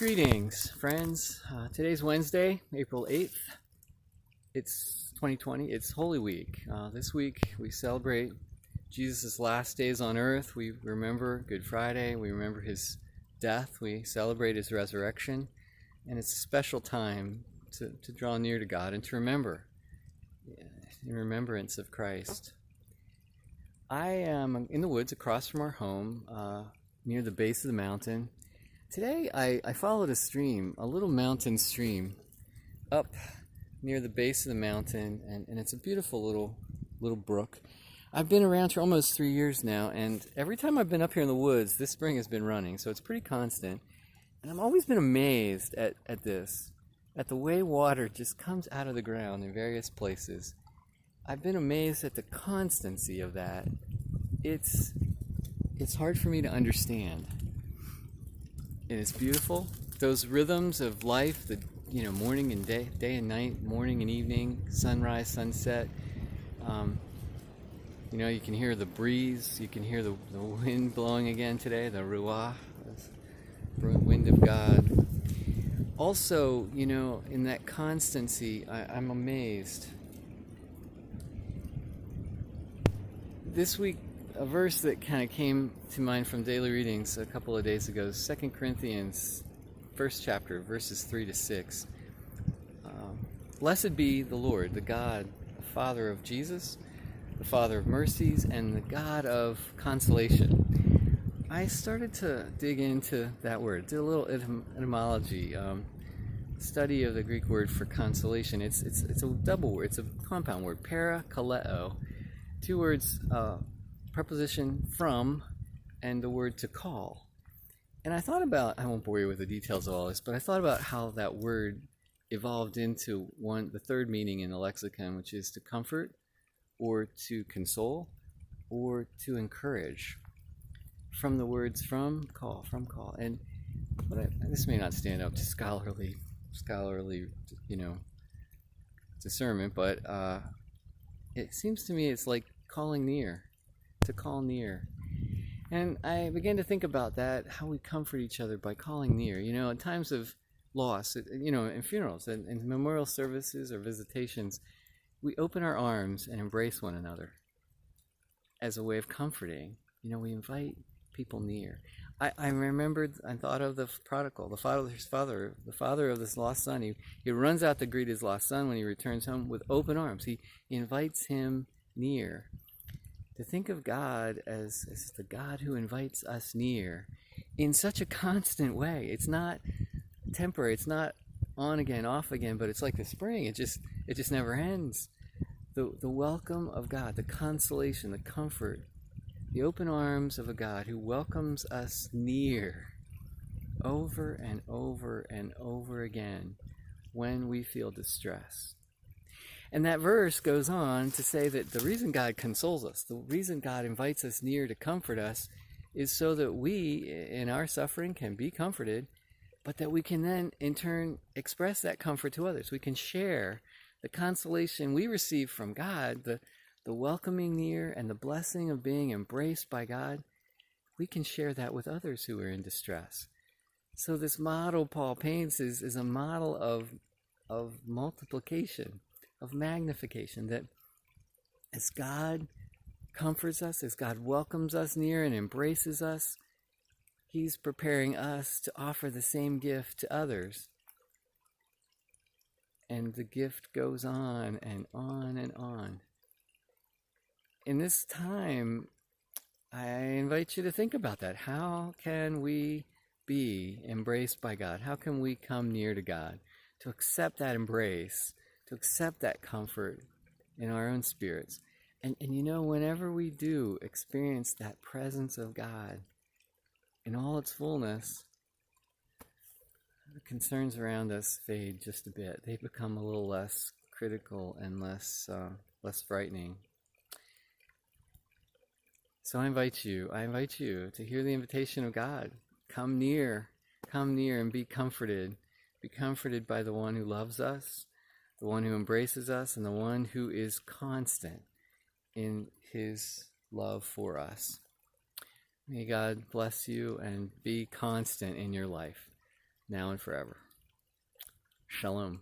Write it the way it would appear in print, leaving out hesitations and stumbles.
Greetings, friends. Today's Wednesday, April 8th. It's 2020. It's Holy Week. This week we celebrate Jesus' last days on earth. We remember Good Friday. We remember his death. We celebrate his resurrection. And it's a special time to draw near to God and to remember, in remembrance of Christ. I am in the woods across from our home, near the base of the mountain. Today I followed a stream, a little mountain stream, up near the base of the mountain, and it's a beautiful little brook. I've been around for almost 3 years now, and every time I've been up here in the woods, this spring has been running, so it's pretty constant. And I've always been amazed at the way water just comes out of the ground in various places. I've been amazed at the constancy of that. It's hard for me to understand. And it's beautiful. Those rhythms of life, the morning and day and night, morning and evening, sunrise, sunset. You can hear the breeze. You can hear the wind blowing again today, the ruah, the wind of God. Also, in that constancy, I'm amazed. This week, a verse that kind of came to mind from daily readings a couple of days ago, 2 Corinthians, first chapter, verses 3 to 6. Blessed be the Lord, the God, the Father of Jesus, the Father of mercies, and the God of consolation. I started to dig into that word, did a little etymology, study of the Greek word for consolation. It's a double word, it's a compound word, para kaleo. Two words, preposition from, and the word to call. And I thought about, I won't bore you with the details of all this, but I thought about how that word evolved into the third meaning in the lexicon, which is to comfort, or to console, or to encourage. From the words from, call. And this may not stand up to scholarly discernment, but it seems to me it's like calling near, to call near. And I began to think about that, how we comfort each other by calling near. In times of loss, in funerals and in memorial services or visitations, we open our arms and embrace one another as a way of comforting. We invite people near. I remembered, I thought of the prodigal, the father of this lost son. He runs out to greet his lost son when he returns home with open arms. He invites him near. To think of God as the God who invites us near in such a constant way. It's not temporary. It's not on again, off again, but it's like the spring. It just never ends. The welcome of God, the consolation, the comfort, the open arms of a God who welcomes us near over and over and over again when we feel distress. And that verse goes on to say that the reason God consoles us, the reason God invites us near to comfort us, is so that we, in our suffering, can be comforted, but that we can then, in turn, express that comfort to others. We can share the consolation we receive from God, the welcoming near and the blessing of being embraced by God. We can share that with others who are in distress. So this model Paul paints is a model of multiplication, of magnification, that as God comforts us, as God welcomes us near and embraces us, he's preparing us to offer the same gift to others. And the gift goes on and on and on. In this time, I invite you to think about that. How can we be embraced by God? How can we come near to God? To accept that embrace, to accept that comfort in our own spirits. And whenever we do experience that presence of God in all its fullness, the concerns around us fade just a bit. They become a little less critical and less frightening. So I invite you to hear the invitation of God. Come near and be comforted. Be comforted by the one who loves us, the one who embraces us, and the one who is constant in his love for us. May God bless you and be constant in your life. now and forever. Shalom.